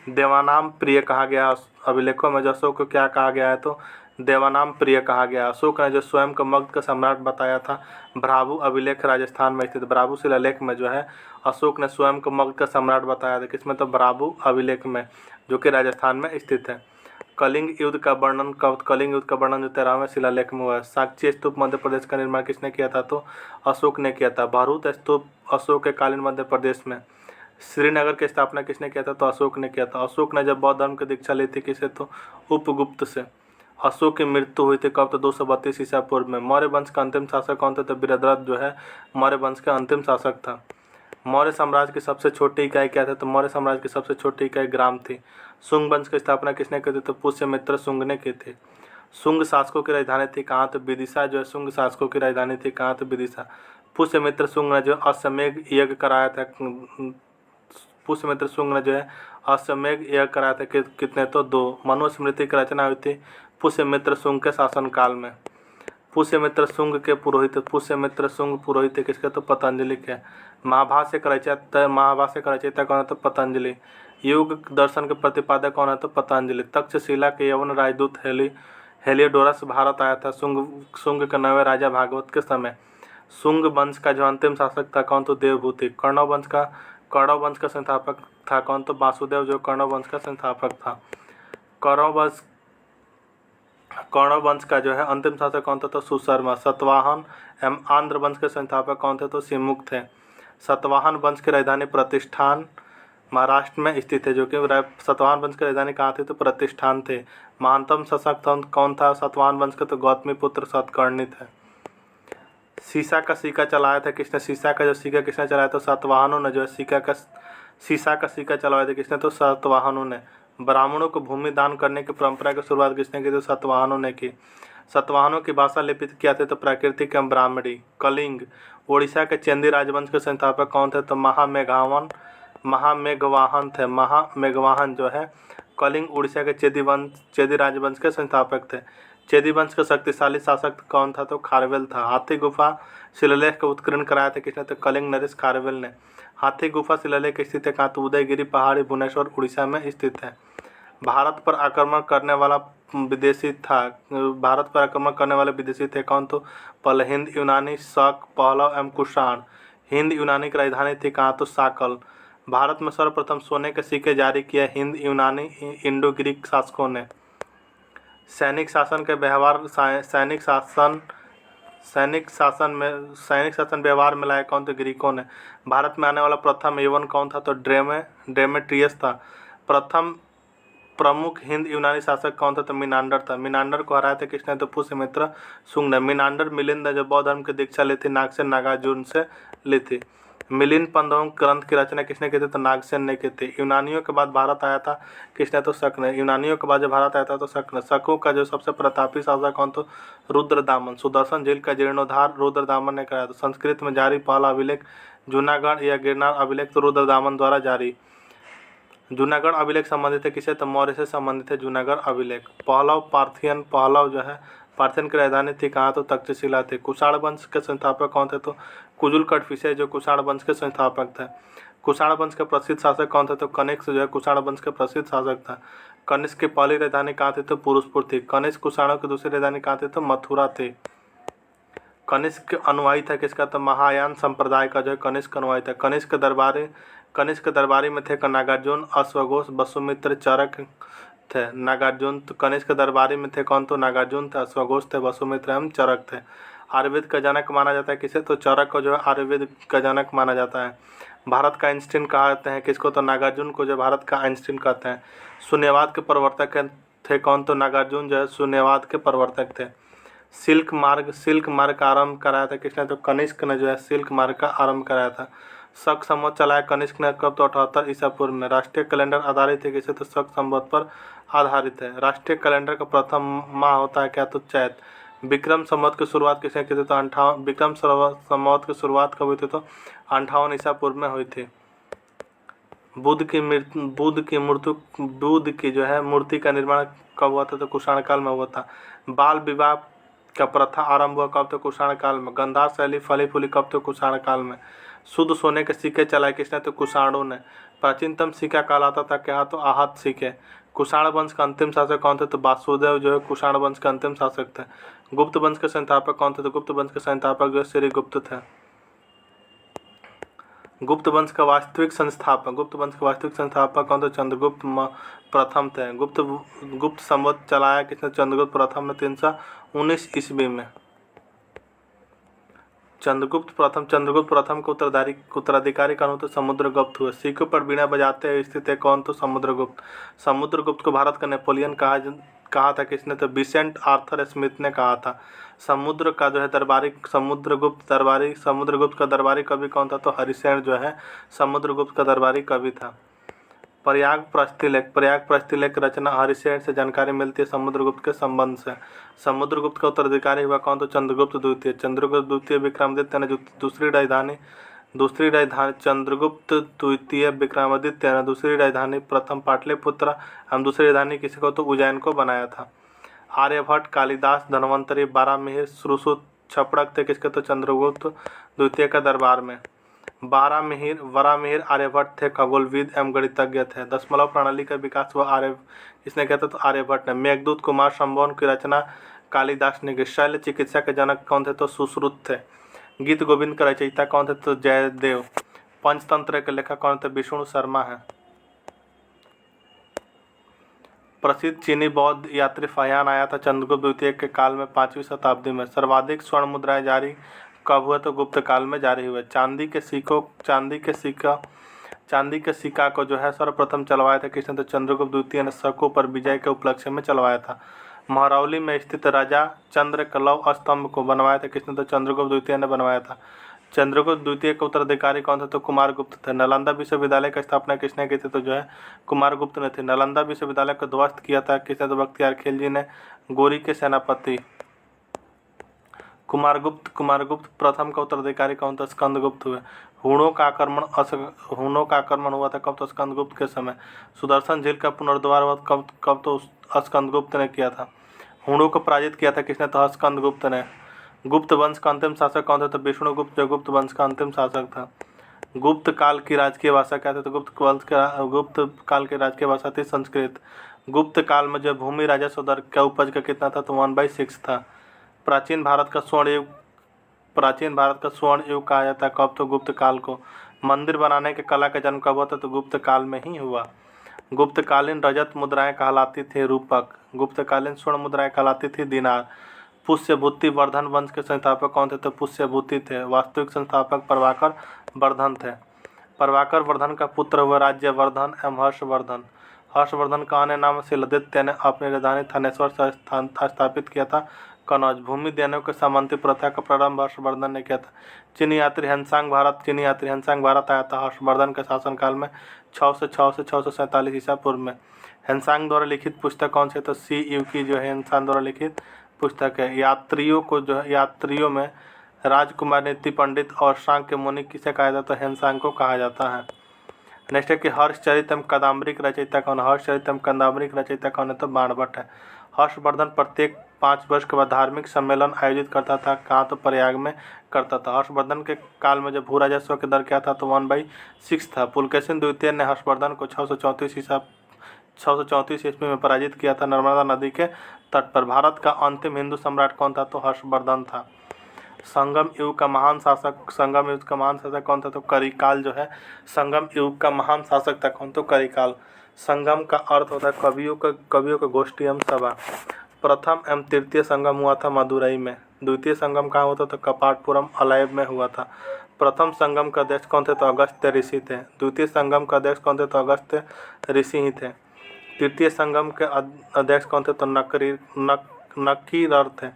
देवानाम प्रिय कहा गया। अभिलेखों में जो अशोक को क्या कहा गया है? तो देवानाम प्रिय कहा गया। अशोक ने जो स्वयं को मगध का सम्राट बताया था, भ्राभु अभिलेख राजस्थान में स्थित। भ्राभु शिलालेख में जो है अशोक ने स्वयं को मगध का सम्राट बताया था किसमें? तो भ्राभु अभिलेख में, जो कि राजस्थान में स्थित है। कलिंग युद्ध का वर्णन जो 13वें शिलालेख में हुआ है। साक्षी स्तूप मध्य प्रदेश का निर्माण किसने किया था? तो अशोक ने किया था। भरूच स्तूप अशोक के कालीन मध्य प्रदेश में। श्रीनगर की स्थापना किसने किया था? तो अशोक ने किया था। अशोक ने जब बौद्ध धर्म की दीक्षा ली थी किसे? तो उपगुप्त से। अशोक की मृत्यु हुई थी कब? तो 232 ईसा पूर्व में। मौर्य वंश का अंतिम शासक कौन थे? तो बृहद्रथ जो है मौर्य वंश का अंतिम शासक था। मौर्य साम्राज्य की सबसे छोटी इकाई क्या था? तो मौर्य साम्राज्य की सबसे छोटी इकाई ग्राम थी। शुंग वंश की स्थापना किसने की थी? तो पुष्यमित्र शुंग ने की थी। शुंग शासकों की राजधानी थी कहाँ? तो विदिशा जो है शुंग शासकों की राजधानी थी कहाँ? तो विदिशा। पुष्यमित्र शुंग ने जो अश्वमेध यज्ञ कराया था कितने? तो 2। मनुस्मृति की रचना हुई थी पुष्यमित्र शुंग के शासनकाल में। पुष्यमित्र शुंग पुरोहित किसके? तो पतंजलि के। महाभाष्य का रचयिता कौन है? तो पतंजलि। योग दर्शन के प्रतिपादक कौन है? तो पतंजलि। तक्षशिला के यवन राजदूत हेलियोडोरस भारत आया था शुंग के 9वें राजा भागवत के समय। शुंग वंश का जो अंतिम शासक था कौन? तो देवभूति। कौरव वंश का संस्थापक था कौन? तो वासुदेव, जो कौरव वंश का संस्थापक था। कौरव वंश का जो है अंतिम शासक कौन था? तो सुशर्मा। सतवाहन एवं आंध्र वंश के संस्थापक कौन थे? तो सिमुक थे। सतवाहन वंश की राजधानी प्रतिष्ठान महाराष्ट्र में स्थित है, जो कि सतवाहन वंश की राजधानी कहाँ थी? तो प्रतिष्ठान थे। महानतम शासक कौन था सातवाहन वंश का? तो गौतमीपुत्र सातकर्णी थे। सीसा का सिक्का चलाया था किसने? सीसा का जो सिक्का किसने चलाया? तो सातवाहनों ने जो है सीसा का सिक्का चलाया था किसने? तो सातवाहनों ने। ब्राह्मणों को भूमि दान करने की परंपरा की शुरुआत किसने की? तो सातवाहनों ने की। सातवाहनों की भाषा लिपित किया थे तो प्राकृतिक एवं ब्राह्मणी। कलिंग। उड़ीसा के चंदी राजवंश के संस्थापक कौन थे? तो महामेघवाहन थे। महामेघवाहन जो है कलिंग उड़ीसा के चेदी राजवंश के संस्थापक थे। चेदी वंश का शक्तिशाली शासक कौन था? तो खारवेल था। हाथी गुफा शिलालेख का उत्कीर्ण कराया था किसने? तो कलिंग नरेश खारवेल ने। हाथी गुफा शिलालेख स्थित है कहाँ? तो उदयगिरी पहाड़ी भुवनेश्वर उड़ीसा में स्थित है। भारत पर आक्रमण करने वाले विदेशी थे कौन? तो पहले हिंद यूनानी, शक, पहलव एवं कुषाण। हिंद यूनानी की राजधानी थी कहाँ? तो साकल। भारत में सर्वप्रथम सोने के सिक्के जारी किए हिंद यूनानी इंडो ग्रीक शासकों ने। सैनिक शासन व्यवहार में लाया कौन? तो ग्रीकों ने। भारत में आने वाला प्रथम यवन कौन था? तो डेमेट्रियस था। प्रथम प्रमुख हिंद यूनानी शासक कौन था? तो मिनांडर था। मिनांडर को हराया था किसने? तो पुष्यमित्र शुंग ने। मिनांडर मिलिंद ने जो बौद्ध धर्म की दीक्षा ली थी नागसेन नागार्जुन से ली थी। मिलिंद पंद्रहवें ग्रंथ की रचना किसने की थी? तो नागसेन ने की थी। यूनानियों के बाद भारत आया था किसने? तो शक ने। यूनानियों के बाद जब भारत आया था तो शक ने। शकों का जो सबसे प्रतापी शासक कौन? तो रुद्रदामन। सुदर्शन झील का जीर्णोद्धार रुद्रदामन ने कराया था। संस्कृत में जारी पहला अभिलेख जूनागढ़ या गिरनार अभिलेख तो रुद्रदामन द्वारा जारी। जूनागढ़ अभिलेख संबंधित है किसे? तो मौर्य से संबंधित है जूनागढ़ अभिलेख। पहलव जो है पार्थियन की राजधानी थी कहाँ? तो तक्षशिला थी। कुषाण वंश के संस्थापक कौन थे? तो कुजुल कटफिसे जो कुषाण वंश के संस्थापक थे। कुषाण वंश के प्रसिद्ध शासक कौन थे? तो कनिष्क जो है कुषाण वंश के प्रसिद्ध शासक था। कनिष्क की पहली राजधानी कहाँ थी? तो पुरुषपुर थी। कनिष्क कुषाणों की दूसरी राजधानी कहाँ थी? तो मथुरा थी। कनिष्क अनुयायी था किसका? तो महायान संप्रदाय का जो है कनिष्क अनुयायी था। कनिष्क दरबारी में थे नागार्जुन, अश्वघोष, वसुमित्र, चरक थे। नागार्जुन तो कनिष्क दरबारी में थे कौन? तो नागार्जुन थे, अश्वघोष थे, वसुमित्र एवं चरक थे। आयुर्वेद का जनक माना जाता है किसे? तो चरक को जो है आयुर्वेद का जनक माना जाता है। भारत का आइंस्टीन कहते हैं किसको? तो नागार्जुन को जो भारत का आइंस्टीन कहते हैं। शून्यवाद के प्रवर्तक थे कौन? तो नागार्जुन जो है शून्यवाद के प्रवर्तक थे। सिल्क मार्ग का आरंभ कराया था किसने? तो कनिष्क ने जो है सिल्क मार्ग का आरंभ कराया था। शक संवत चलाया कनिष्क ने कब? तो 78 ईसा पूर्व में। राष्ट्रीय कैलेंडर आधारित है किसे? तो शक संवत पर आधारित है। राष्ट्रीय कैलेंडर का प्रथम माह होता है क्या? तो चैत। विक्रम संवत की शुरुआत किसने की थी? तो 58। विक्रम संवत की शुरुआत कब हुई थी? तो 58 ईसा पूर्व में हुई थी। बुद्ध की जो है मूर्ति का निर्माण कब हुआ था? तो कुषाण काल में हुआ था। बाल विवाह का प्रथा आरंभ हुआ कब? तो कुषाण काल में। गंधार शैली फली फूली कब? तो कुषाण काल में। शुद्ध सोने के सिक्के चलाए किसने? तो कुषाणों ने। प्राचीनतम सिक्का कहलाता था क्या? तो आहत सिक्के। कुषाण वंश का अंतिम शासक कौन थे? तो वासुदेव जो है कुषाण वंश के अंतिम शासक थे। गुप्त वंश के संस्थापक कौन थे? तो गुप्त वंश के संस्थापक जो श्रीगुप्त थे। गुप्त वंश का वास्तविक संस्थापक कौन? तो चंद्रगुप्त प्रथम थे। गुप्त संवत चलाया किसने? चंद्रगुप्त प्रथम ने 319 ईस्वी में। चंद्रगुप्त प्रथम को उत्तराधिकारी कौन? तो समुद्रगुप्त हुए। सिक्कों पर बीड़ा बजाते हुए स्थित है कौन? तो समुद्रगुप्त को भारत का नेपोलियन कहा था किसने? तो विसेंट आर्थर स्मिथ ने कहा था। समुद्रगुप्त का दरबारी कवि कौन था? तो हरिसेन जो है समुद्रगुप्त का दरबारी कवि था। प्रयाग प्रस्थिलेख रचना हरिसेन से जानकारी मिलती है समुद्रगुप्त के संबंध से। समुद्रगुप्त का उत्तराधिकारी हुआ कौन? तो चंद्रगुप्त द्वितीय विक्रमादित्य ने चंद्रगुप्त द्वितीय विक्रमादित्य ने दूसरी राजधानी प्रथम पाटलिपुत्र एवं दूसरी राजधानी किसी को? तो उज्जैन को बनाया था। आर्यभट्ट, कालिदास, धन्वंतरी, बारामिहिर, सुश्रुत छपड़क थे किसके? तो चंद्रगुप्त द्वितीय का दरबार में। वरामिहिर आर्यभट्ट थे, खगोलविद एवं गणितज्ञ थे। दशमलव प्रणाली का विकास हुआ किसने किया था? तो आर्यभट्ट ने। मेघदूत कुमार संभवन की रचना कालिदास ने की। शल्य चिकित्सा के जनक कौन थे? तो सुश्रुत थे। गीत गोविंद का रचयिता कौन थे? तो जयदेव। पंचतंत्र के लेखक कौन थे? विष्णु शर्मा है। प्रसिद्ध चीनी बौद्ध यात्री फाहियान आया था चंद्रगुप्त द्वितीय के काल में 5वीं शताब्दी में। सर्वाधिक स्वर्ण मुद्राएं जारी कब हुए? तो गुप्त काल में जारी हुए। चांदी के सिक्का को जो है सर्वप्रथम चलवाया था किसने? तो चंद्रगुप्त द्वितीय ने शकों पर विजय के उपलक्ष्य में चलवाया था। महरौली में स्थित राजा चंद्र कलव स्तंभ को बनवाया था किसने? तो चंद्रगुप्त द्वितीय ने बनवाया था। चंद्रगुप्त द्वितीय के उत्तराधिकारी कौन थे? तो कुमारगुप्त थे। नालंदा विश्वविद्यालय की स्थापना किसने की थी? तो जो है कुमारगुप्त ने थी। नालंदा विश्वविद्यालय को ध्वस्त किया था किसने? तो बख्तियार खिलजी ने, गोरी के सेनापति कुमारगुप्त प्रथम का उत्तराधिकारी कौन था? स्कंदगुप्त हुए। हुणों का आक्रमण हुआ था कब? तो स्कंदगुप्त के समय। सुदर्शन झील का पुनरुद्धार हुआ कब? तो स्कंदगुप्त ने किया था। हुणों को पराजित किया था किसने? तो स्कंदगुप्त ने। गुप्त वंश का अंतिम शासक कौन था? तो विष्णुगुप्त जो गुप्त वंश का अंतिम शासक था। गुप्त काल की राजकीय भाषा क्या थी? तो गुप्त काल की राजकीय भाषा थी संस्कृत। गुप्त काल में जो भूमि राजस्व दर का उपज का कितना था? तो 1/6 था। प्राचीन भारत का स्वर्ण युग कहा जाता है कब? तो गुप्त काल को। मंदिर बनाने की कला का जन्म कब हुआ था? तो गुप्त काल में ही हुआ। गुप्तकालीन रजत मुद्राएं कहलाती थी रूपक। गुप्तकालीन स्वर्ण मुद्राएं कहलाती थी दिनार। पुष्यभूति वर्धन वंश के संस्थापक कौन थे? तो पुष्यभूति थे। वास्तविक संस्थापक प्रभाकर वर्धन थे। प्रभाकर वर्धन का पुत्र हुआ राज्यवर्धन एवं हर्षवर्धन। हर्षवर्धन का अन्य नाम शिलादित्य ने अपनी राजधानी थानेश्वर से स्थापित किया था कनौज। भूमि देने के सामंती प्रथा का प्रारंभ हर्षवर्धन ने किया था। चीनी यात्री हेनसांग भारत आया था हर्षवर्धन के शासनकाल में 606 से 647 ईसा पूर्व में। हेनसांग द्वारा लिखित पुस्तक कौन सी? तो सी यू की जो है हेनसांग द्वारा लिखित पुस्तक है। यात्रियों में राजकुमार, नीति पंडित और सांख्य मुनि किसे कहा जाता है? तो हेनसांग को कहा जाता है। नेक्स्ट है कि हर्षचरित एवं कादम्बरी रचयिता कौन है? हर्षचरित एवं कादम्बरी रचयिता कौन है? तो बाणभट्ट है। हर्षवर्धन प्रत्येक 5 वर्ष के बाद धार्मिक सम्मेलन आयोजित करता था कहाँ? तो प्रयाग में करता था। हर्षवर्धन के काल में जो भू राजस्व की दर क्या था? तो 1/6 था। पुलकेशिन द्वितीय ने हर्षवर्धन को 634 ईस्वी में पराजित किया था नर्मदा नदी के तट पर। भारत का अंतिम हिंदू सम्राट कौन था? तो हर्षवर्धन था। संगम युग का महान शासक कौन था? तो करिकाल जो है संगम युग का महान शासक था कौन? तो करिकाल। संगम का अर्थ होता है कवियों का गोष्ठी एवं सभा। प्रथम एवं तृतीय संगम हुआ था मदुरई में। द्वितीय संगम कहाँ हुआ था? तो कपाटपुरम अलैब में हुआ था। प्रथम संगम का अध्यक्ष कौन थे? तो अगस्त्य ऋषि थे। द्वितीय संगम का अध्यक्ष कौन थे? तो अगस्त्य ऋषि ही थे। तृतीय संगम के अध्यक्ष कौन थे? तो नक्कीरर थे।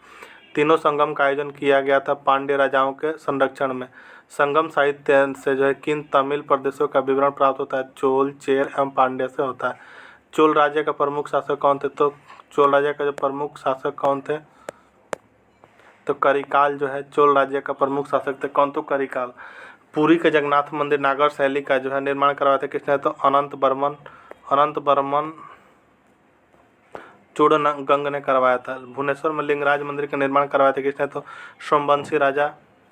तीनों संगम का आयोजन किया गया था पांड्य राजाओं के संरक्षण में। संगम साहित्य से जो है किन तमिल प्रदेशों का विवरण प्राप्त होता है? चोल, चेर एवं पांड्य से होता है। चोल राज्य का प्रमुख शासक कौन थे? तो चोल राज्य का जो प्रमुख शासक कौन थे? तो करिकाल जो है चोल राज्य का प्रमुख शासक थे कौन? तो करिकाल। पुरी के जगन्नाथ मंदिर नागर शैली का जो है निर्माण करवाया था किसने? तो अनंत बर्मन चूड़गंग ने करवाया था। भुवनेश्वर में लिंगराज मंदिर का निर्माण करवाया था किसने? तो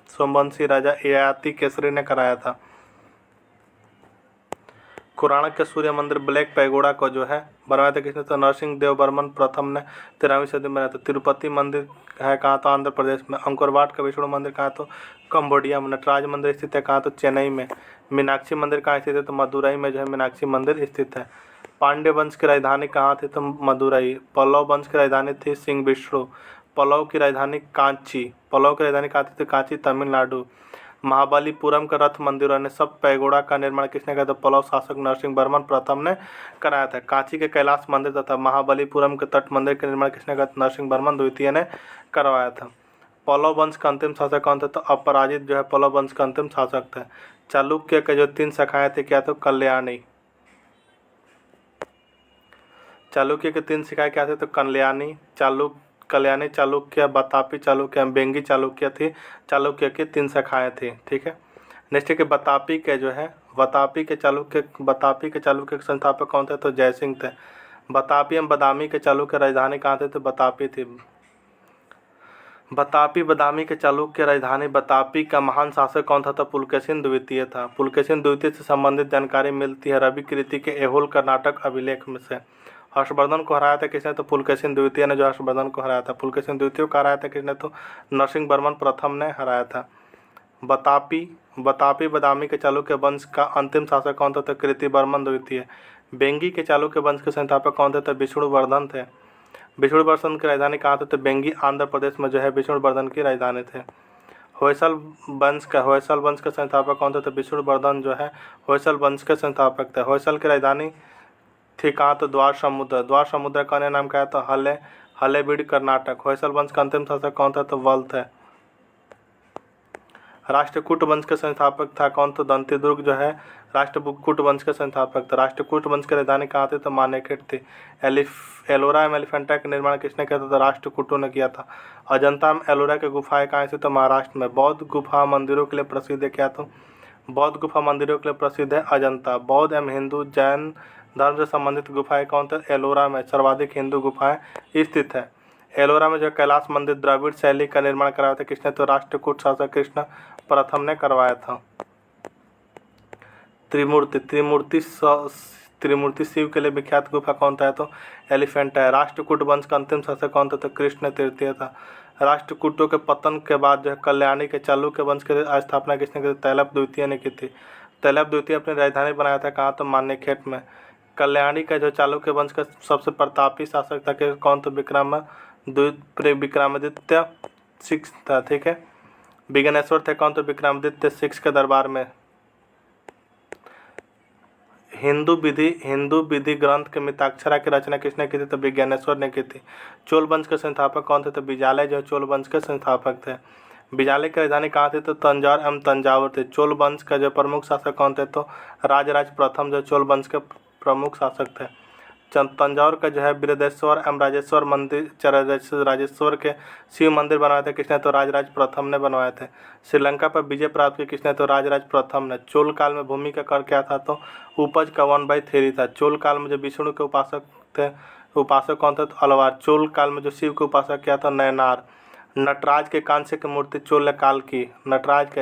सोमवंशी राजा ययाति केसरी ने कराया था। कोणार्क के सूर्य मंदिर ब्लैक पैगोडा को जो है बनवाया था किसने? तो नरसिंह देव बर्मन प्रथम ने 13वीं सदी में बनाया था। तिरुपति मंदिर है कहाँ? तो आंध्र प्रदेश में। अंकोरवाट का विष्णु मंदिर कहाँ? तो कंबोडिया में। नटराज मंदिर स्थित है कहाँ? तो चेन्नई में। मीनाक्षी मंदिर कहाँ स्थित है? तो मदुरई में जो है मीनाक्षी मंदिर स्थित है। पांड्य वंश की राजधानी कहाँ थी? तो मदुरई। पल्लव वंश की राजधानी थी सिंहविष्णु। पल्लव की राजधानी कहाँ थी? तो कांची, तमिलनाडु। महाबलीपुरम का रथ मंदिर ने सब पैगोडा का निर्माण किसने किया? तो पल्लव शासक नरसिंह वर्मन प्रथम ने कराया था। कांची के कैलाश मंदिर तथा महाबलीपुरम के तट मंदिर का निर्माण किसने किया? नरसिंह वर्मन द्वितीय ने करवाया था। पल्लव वंश का अंतिम शासक कौन थे? तो अपराजित जो है पल्लव वंश का अंतिम शासक थे। चालुक्य के जो 3 शाखाएं थी क्या? तो चालुक्य के 3 शाखाएं क्या थे? तो कल्याणी चालुक्य, बतापी चालुक्य, बेंगी चालुक्य थी। चालुक्य की 3 शाखाएं थी। ठीक है। नेक्स्ट है कि बतापी के चालुक्य के संस्थापक कौन थे? तो जयसिंह थे। बतापी एवं बदामी के चालुक्य राजधानी कहाँ थे? तो बतापी थी। बदामी के चालुक्य राजधानी बतापी का महान शासक कौन था? तो पुलकेशिन द्वितीय था। पुलकेशिन द्वितीय से संबंधित जानकारी मिलती है रवि कीर्ति के ऐहोल कर्नाटक अभिलेख में से। हर्षवर्धन को हराया था किसने? तो पुलकेशिन द्वितीय ने जो हर्षवर्धन को हराया था। पुलकेशिन द्वितीय को हराया था किसने? तो नरसिंह वर्मन प्रथम ने हराया था। बतापी बदामी के चालुक्य वंश का अंतिम शासक कौन था? तो कीर्तिवर्मन द्वितीय। बेंगी के चालुक्य वंश के संस्थापक कौन थे? तो विष्णुवर्धन थे। विष्णुवर्धन की राजधानी कहाँ थे? तो बेंगी आंध्र प्रदेश में जो है विष्णुवर्धन की राजधानी थे। होयसल वंश के संस्थापक कौन थे? तो विष्णुवर्धन जो है होयसल वंश के संस्थापक थे। होयसल की राजधानी थी कहाँ? तो द्वार समुद्र का अन्य नाम क्या है? तो हलेबीड कर्नाटक। होयसल वंश का अंतिम शासक कौन था? तो वल थे। राष्ट्रकूट वंश के संस्थापक था कौन? तो दंतीदुर्ग जो है राष्ट्रकूट वंश के संस्थापक था। राष्ट्रकूट वंश की राजधानी कहाँ थी? तो मानेकशॉट थी। एलोरा में एलिफेंटा का निर्माण किसने किया था? तो राष्ट्रकूटों ने किया था। अजंता में एलोरा की गुफाएं कहाँ से? तो महाराष्ट्र में। बौद्ध गुफा मंदिरों के लिए प्रसिद्ध है क्या? तो बौद्ध गुफा मंदिरों के लिए प्रसिद्ध है अजंता। बौद्ध एवं हिंदू जैन धर्म से संबंधित गुफाएं कौन थे? एलोरा में सर्वाधिक हिंदू गुफाएं स्थित है। एलोरा में जो कैलाश मंदिर द्रविड़ शैली का निर्माण कराया था किसने? तो राष्ट्रकूट शासक कृष्ण प्रथम ने करवाया था। त्रिमूर्ति शिव के लिए विख्यात गुफा कौन था? तो एलिफेंटा है। राष्ट्रकूट वंश का अंतिम शासक कौन था? तो कृष्ण तृतीय था। राष्ट्रकूटों के पतन के बाद जो है कल्याणी के चालुक्य वंश की स्थापना किसने की? तैलप द्वितीय ने की थी। तैलप द्वितीय अपनी राजधानी बनाया था कहाँ? तो मानेकशॉट में। कल्याणी का जो चालुक्य वंश का सबसे प्रतापी शासक था कि कौन? तो विक्रमादित्य सिक्स था। ठीक है। विघ्नेश्वर थे कौन? तो विक्रमादित्य सिक्स के दरबार में। हिंदू विधि ग्रंथ के मिताक्षरा की रचना किसने की थी? तो विज्ञानेश्वर ने की थी। चोल वंश के संस्थापक कौन थे? तो बिजालय जो चोल वंश के संस्थापक थे। बिजालय की राजधानी कहाँ थी? तो तंजौर एवं तंजावुर थे। चोल वंश का जो प्रमुख शासक कौन थे? तो राजराज प्रथम जो चोल वंश के प्रमुख शासक थे। तंजौर का जो है बृहदेश्वर एवं राजेश्वर मंदिर राजेश्वर के शिव मंदिर बनाए थे किसने? तो राजराज प्रथम ने बनवाए थे। श्रीलंका पर विजय प्राप्त की किसने? तो राजराज प्रथम ने। चोल काल में भूमि का कर क्या था? तो उपज का 1/3 था। चोल काल में जो विष्णु के उपासक कौन थे? तो अलवार। चोल काल में जो शिव के उपासक क्या था? नयनार। नटराज के कांस्य की मूर्ति चोल काल की। नटराज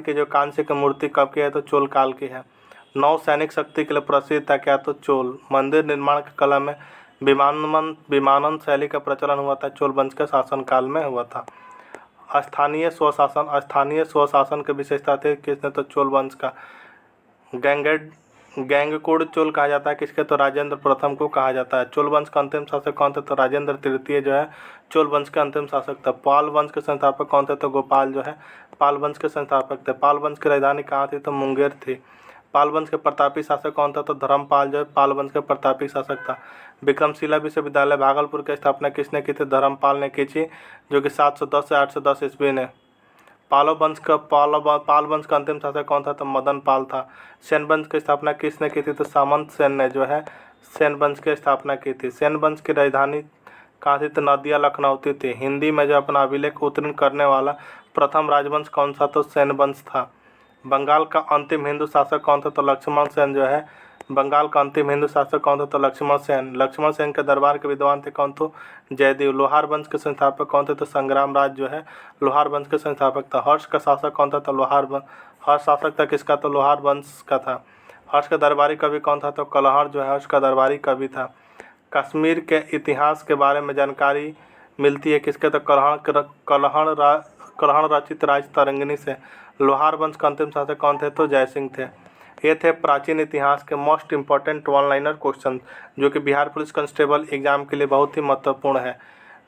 के जो कांस्य की मूर्ति कब की है? तो चोल काल की है। नौ सैनिक शक्ति के लिए प्रसिद्ध था क्या? तो चोल। मंदिर निर्माण की कला में विमानन शैली का प्रचलन हुआ था चोल वंश के शासन काल में हुआ था। स्थानीय स्वशासन की विशेषता थी किसने? तो चोल वंश का। गैंगकोड चोल कहा जाता है किसके? तो राजेंद्र प्रथम को कहा जाता है। चोल वंश का अंतिम शासक कौन थे? तो राजेंद्र तृतीय जो है चोल वंश का अंतिम शासक था। पाल वंश के संस्थापक कौन थे? तो गोपाल जो है पाल वंश के संस्थापक थे। पाल वंश की राजधानी कहाँ थी? तो मुंगेर थी। पाल वंश के प्रतापी शासक कौन था? तो धर्मपाल जो है पाल वंश के प्रतापी शासक था। विक्रमशिला विश्वविद्यालय भागलपुर की स्थापना किसने की थी? धर्मपाल ने की थी, जो कि 710 से 810 ईस्वी ने। पाल वंश का अंतिम शासक कौन था? तो मदन पाल था। सेन वंश की स्थापना किसने की थी? तो सामंत सेन ने जो है सेन वंश की स्थापना की थी। सेन वंश की राजधानी कहाँ थी? तो नदिया लखनऊती थी। हिंदी में जो अपना अभिलेख उत्तीर्ण करने वाला प्रथम राजवंश कौन सा? तो सेन वंश था। बंगाल का अंतिम हिंदू शासक कौन था? तो लक्ष्मण सेन जो है बंगाल का अंतिम हिंदू शासक कौन था? तो लक्ष्मण सेन के दरबार के विद्वान थे कौन? तो जयदेव। लोहार वंश के संस्थापक कौन थे? तो संग्राम राज जो है लोहार वंश के संस्थापक था। हर्ष का शासक कौन था? तो हर्ष शासक था किसका? तो लोहार वंश का था। हर्ष का दरबारी कवि कौन था? तो कलहर जो है हर्ष का दरबारी कवि था। कश्मीर के इतिहास के बारे में जानकारी मिलती है किसके? तो कलहण रचित राज तरंगिणी से। लोहार वंश का अंतिम शासक कौन थे? तो जयसिंह थे। ये थे प्राचीन इतिहास के most important one liner question, जो कि बिहार पुलिस कांस्टेबल एग्जाम के लिए बहुत ही महत्वपूर्ण है।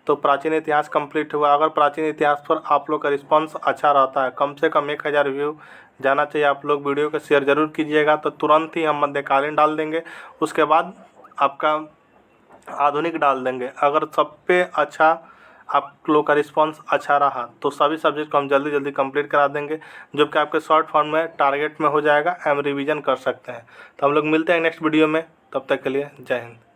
तो प्राचीन इतिहास कंप्लीट हुआ। अगर प्राचीन इतिहास पर आप लोग का रिस्पांस अच्छा रहता है, कम से कम 1000 व्यू जाना चाहिए, आप लोग वीडियो को शेयर जरूर कीजिएगा, तो तुरंत ही हम मध्यकालीन डाल देंगे। उसके बाद आपका आधुनिक डाल देंगे। अगर सब पे अच्छा आप लोग का रिस्पांस अच्छा रहा तो सभी सब्जेक्ट को हम जल्दी कंप्लीट करा देंगे, जो कि आपके शॉर्ट फॉर्म में टारगेट में हो जाएगा। एम रिवीजन कर सकते हैं। तो हम लोग मिलते हैं नेक्स्ट वीडियो में, तब तक के लिए जय हिंद।